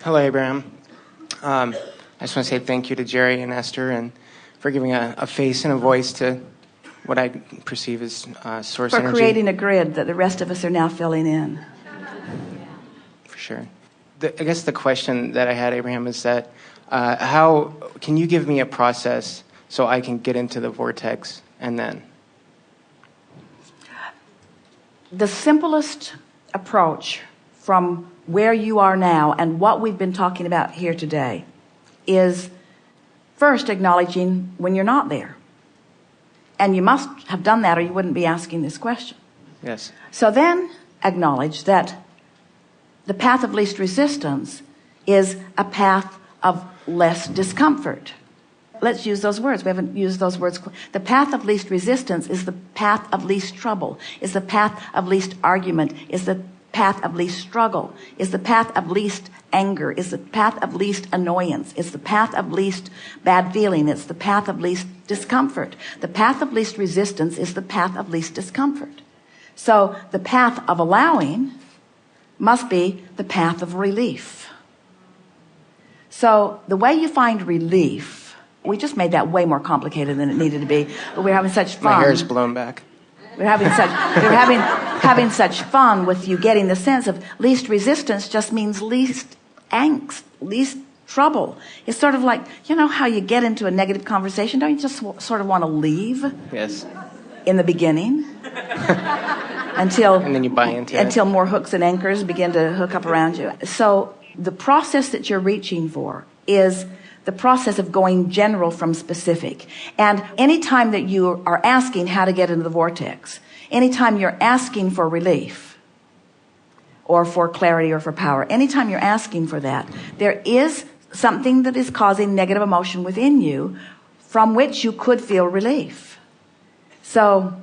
Hello, Abraham. I just want to say thank you to Jerry and Esther and for giving a face and a voice to what I perceive as source energy. For creating a grid that the rest of us are now filling in. For sure. I guess the question that I had, Abraham, is that how can you give me a process so I can get into the vortex and then? The simplest approach from where you are now and what we've been talking about here today is first acknowledging when you're not there. And you must have done that or you wouldn't be asking this question. Yes. So then acknowledge that the path of least resistance is a path of less discomfort. Let's use those words. We haven't used those words. The path of least resistance is the path of least trouble, is the path of least argument, is the path of least struggle, is the path of least anger, is the path of least annoyance, is the path of least bad feeling, it's the path of least discomfort. The path of least resistance is the path of least discomfort. So the path of allowing must be the path of relief. So the way you find relief, we just made that way more complicated than it needed to be, but we're having such fun. My hair's blown back. We're having such fun with you getting the sense of least resistance just means least angst, least trouble. It's sort of like, you know how you get into a negative conversation, don't you just sort of want to leave? Yes. In the beginning. Until and then you buy into it. Until more hooks and anchors begin to hook up around you. So the process that you're reaching for is the process of going general from specific. And anytime that you are asking how to get into the vortex, anytime you're asking for relief or for clarity or for power, anytime you're asking for that, there is something that is causing negative emotion within you from which you could feel relief. So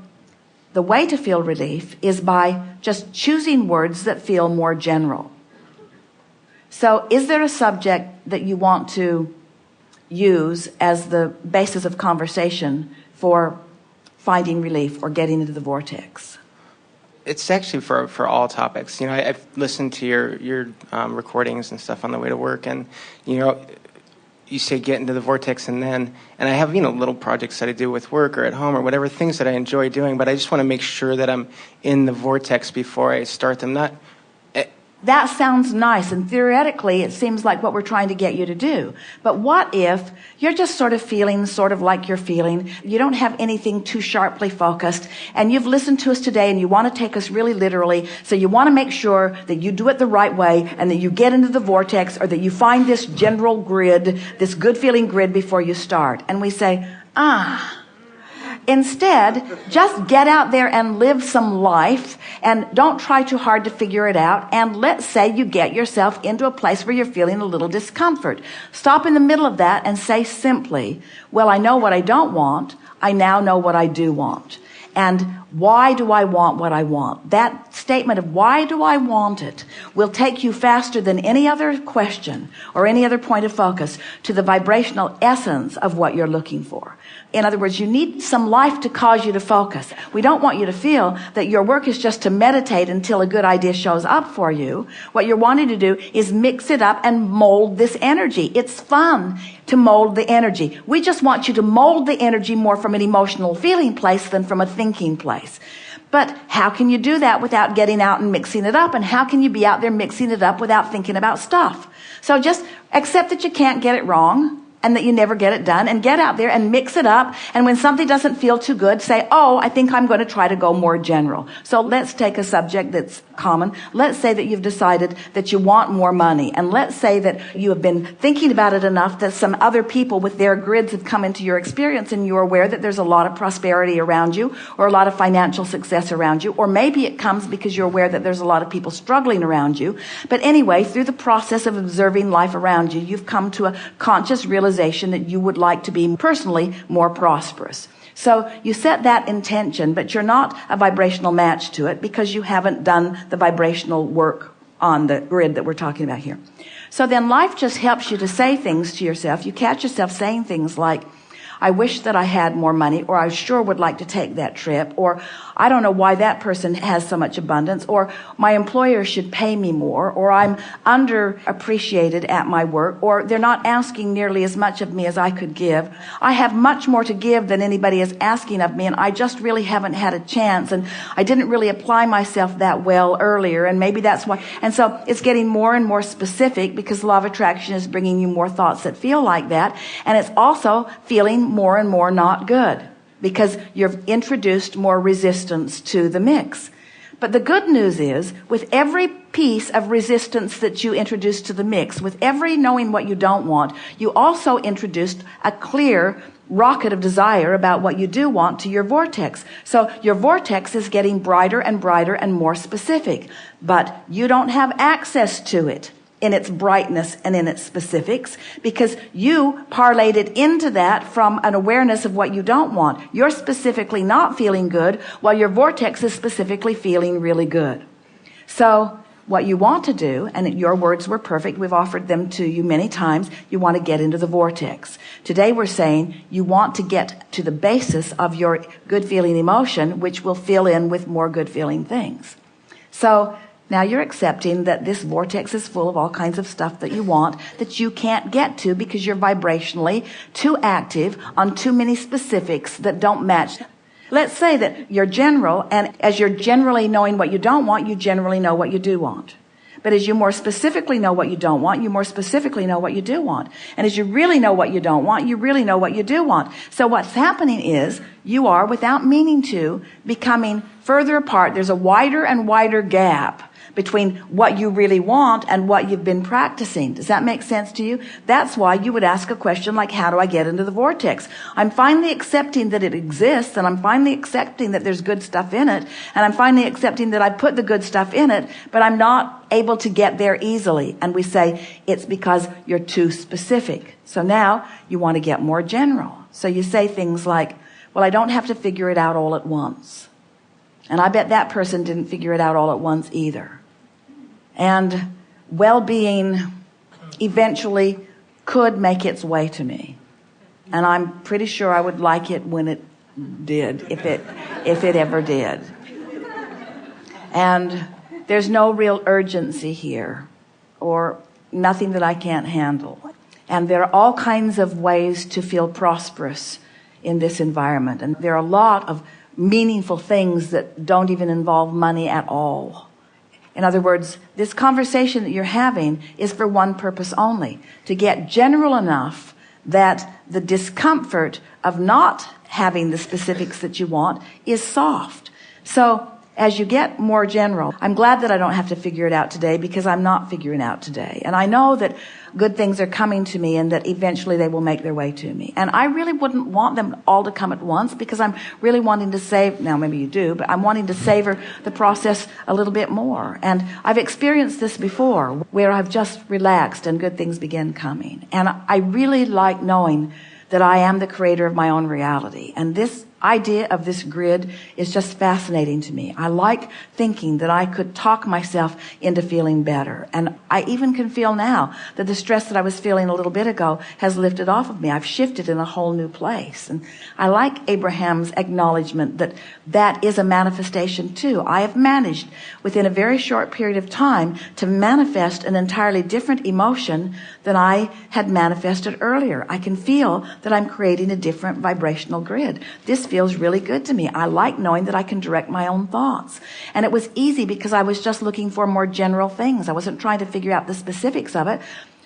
the way to feel relief is by just choosing words that feel more general. So is there a subject that you want to use as the basis of conversation for finding relief or getting into the vortex? It's actually for all topics. You know, I've listened to your recordings and stuff on the way to work, and you know, you say get into the vortex and then, and I have, you know, little projects that I do with work or at home or whatever, things that I enjoy doing, but I just want to make sure that I'm in the vortex before I start them. That sounds nice, and theoretically it seems like what we're trying to get you to do. But what if you're just sort of feeling sort of like you're feeling, you don't have anything too sharply focused, and you've listened to us today and you want to take us really literally, so you want to make sure that you do it the right way and that you get into the vortex, or that you find this general grid, this good feeling grid before you start. And we say, instead, just get out there and live some life, and don't try too hard to figure it out. And let's say you get yourself into a place where you're feeling a little discomfort. Stop in the middle of that and say simply, well, I know what I don't want. I now know what I do want. And why do I want what I want? That statement of why do I want it will take you faster than any other question or any other point of focus to the vibrational essence of what you're looking for. In other words, you need some life to cause you to focus. We don't want you to feel that your work is just to meditate until a good idea shows up for you. What you're wanting to do is mix it up and mold this energy. It's fun to mold the energy. We just want you to mold the energy more from an emotional feeling place than from a thinking place. But how can you do that without getting out and mixing it up? And how can you be out there mixing it up without thinking about stuff? So just accept that you can't get it wrong, and that you never get it done, and get out there and mix it up. And when something doesn't feel too good, say, oh, I think I'm going to try to go more general. So let's take a subject that's common. Let's say that you've decided that you want more money. And let's say that you have been thinking about it enough that some other people with their grids have come into your experience, and you're aware that there's a lot of prosperity around you, or a lot of financial success around you. Or maybe it comes because you're aware that there's a lot of people struggling around you. But anyway, through the process of observing life around you, you've come to a conscious realization that you would like to be personally more prosperous. So you set that intention, but you're not a vibrational match to it because you haven't done the vibrational work on the grid that we're talking about here. So then life just helps you to say things to yourself. You catch yourself saying things like, I wish that I had more money, or I sure would like to take that trip, or I don't know why that person has so much abundance, or my employer should pay me more, or I'm underappreciated at my work, or they're not asking nearly as much of me as I could give. I have much more to give than anybody is asking of me, and I just really haven't had a chance, and I didn't really apply myself that well earlier, and maybe that's why. And so it's getting more and more specific, because law of attraction is bringing you more thoughts that feel like that, and it's also feeling more and more not good, because you've introduced more resistance to the mix. But the good news is, with every piece of resistance that you introduce to the mix, with every knowing what you don't want, you also introduced a clear rocket of desire about what you do want to your vortex. So your vortex is getting brighter and brighter and more specific, but you don't have access to it in its brightness and in its specifics, because you parlayed it into that from an awareness of what you don't want. You're specifically not feeling good, while your vortex is specifically feeling really good. So what you want to do, and your words were perfect, we've offered them to you many times, you want to get into the vortex. Today we're saying you want to get to the basis of your good feeling emotion, which will fill in with more good feeling things. So now you're accepting that this vortex is full of all kinds of stuff that you want that you can't get to because you're vibrationally too active on too many specifics that don't match. Let's say that you're general, and as you're generally knowing what you don't want, you generally know what you do want. But as you more specifically know what you don't want, you more specifically know what you do want. And as you really know what you don't want, you really know what you do want. So what's happening is you are, without meaning to, becoming further apart. There's a wider and wider gap between what you really want and what you've been practicing. Does that make sense to you? That's why you would ask a question like, how do I get into the vortex? I'm finally accepting that it exists, and I'm finally accepting that there's good stuff in it, and I'm finally accepting that I put the good stuff in it, but I'm not able to get there easily. And we say, it's because you're too specific. So now you want to get more general. So you say things like, well, I don't have to figure it out all at once. And I bet that person didn't figure it out all at once either. And well-being eventually could make its way to me. And I'm pretty sure I would like it when it did, if it ever did. And there's no real urgency here, or nothing that I can't handle. And there are all kinds of ways to feel prosperous in this environment. And there are a lot of meaningful things that don't even involve money at all. In other words, this conversation that you're having is for one purpose only, to get general enough that the discomfort of not having the specifics that you want is soft. So as you get more general, I'm glad that I don't have to figure it out today, because I'm not figuring out today. And I know that good things are coming to me, and that eventually they will make their way to me. And I really wouldn't want them all to come at once, because I'm really wanting to save, now maybe you do, but I'm wanting to savor the process a little bit more. And I've experienced this before, where I've just relaxed and good things begin coming. And I really like knowing that I am the creator of my own reality. And this idea of this grid is just fascinating to me. I like thinking that I could talk myself into feeling better. And I even can feel now that the stress that I was feeling a little bit ago has lifted off of me. I've shifted in a whole new place. And I like Abraham's acknowledgement that that is a manifestation too. I have managed within a very short period of time to manifest an entirely different emotion than I had manifested earlier. I can feel that I'm creating a different vibrational grid. This feels really good to me. I like knowing that I can direct my own thoughts. And it was easy because I was just looking for more general things. I wasn't trying to figure out the specifics of it.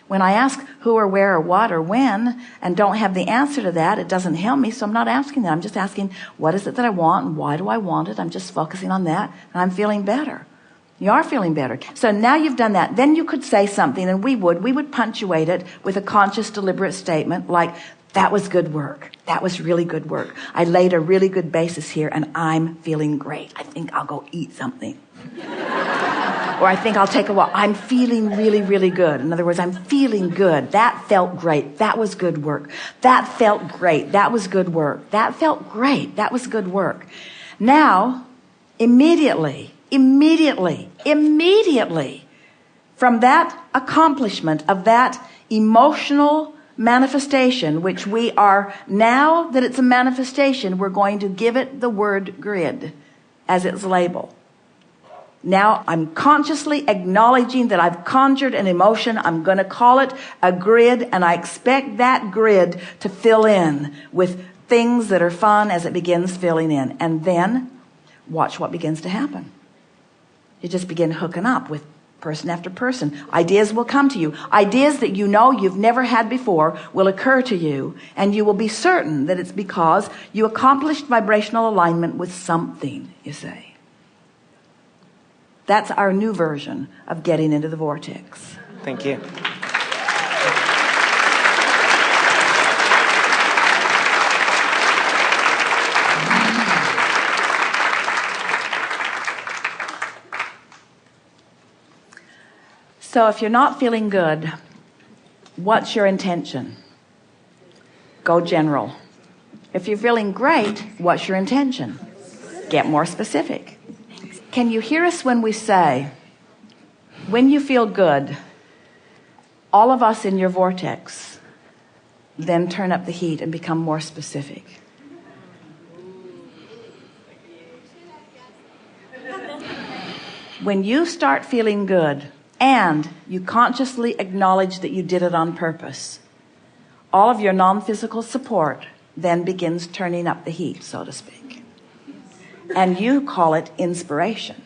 When I ask who or where or what or when and don't have the answer to that, it doesn't help me. So I'm not asking that. I'm just asking, what is it that I want and why do I want it? I'm just focusing on that, and I'm feeling better. You are feeling better. So now you've done that. Then you could say something, and we would punctuate it with a conscious, deliberate statement like, that was good work. That was really good work. I laid a really good basis here, and I'm feeling great. I think I'll go eat something. Or I think I'll take a walk. I'm feeling really, really good. In other words, I'm feeling good. That felt great. That was good work. That felt great. That was good work. That felt great. That was good work. Now, immediately, from that accomplishment of that emotional manifestation, which we are, now that it's a manifestation, we're going to give it the word grid as its label. Now I'm consciously acknowledging that I've conjured an emotion. I'm going to call it a grid, and I expect that grid to fill in with things that are fun as it begins filling in. And then watch what begins to happen. You just begin hooking up with person after person. Ideas will come to you. Ideas that you know you've never had before will occur to you, and you will be certain that it's because you accomplished vibrational alignment with something, you say. That's our new version of getting into the vortex. Thank you. So if you're not feeling good, what's your intention? Go general. If you're feeling great, what's your intention? Get more specific. Can you hear us when we say, when you feel good, all of us in your vortex, then turn up the heat and become more specific? When you start feeling good, and you consciously acknowledge that you did it on purpose, all of your non-physical support then begins turning up the heat, so to speak. And you call it inspiration.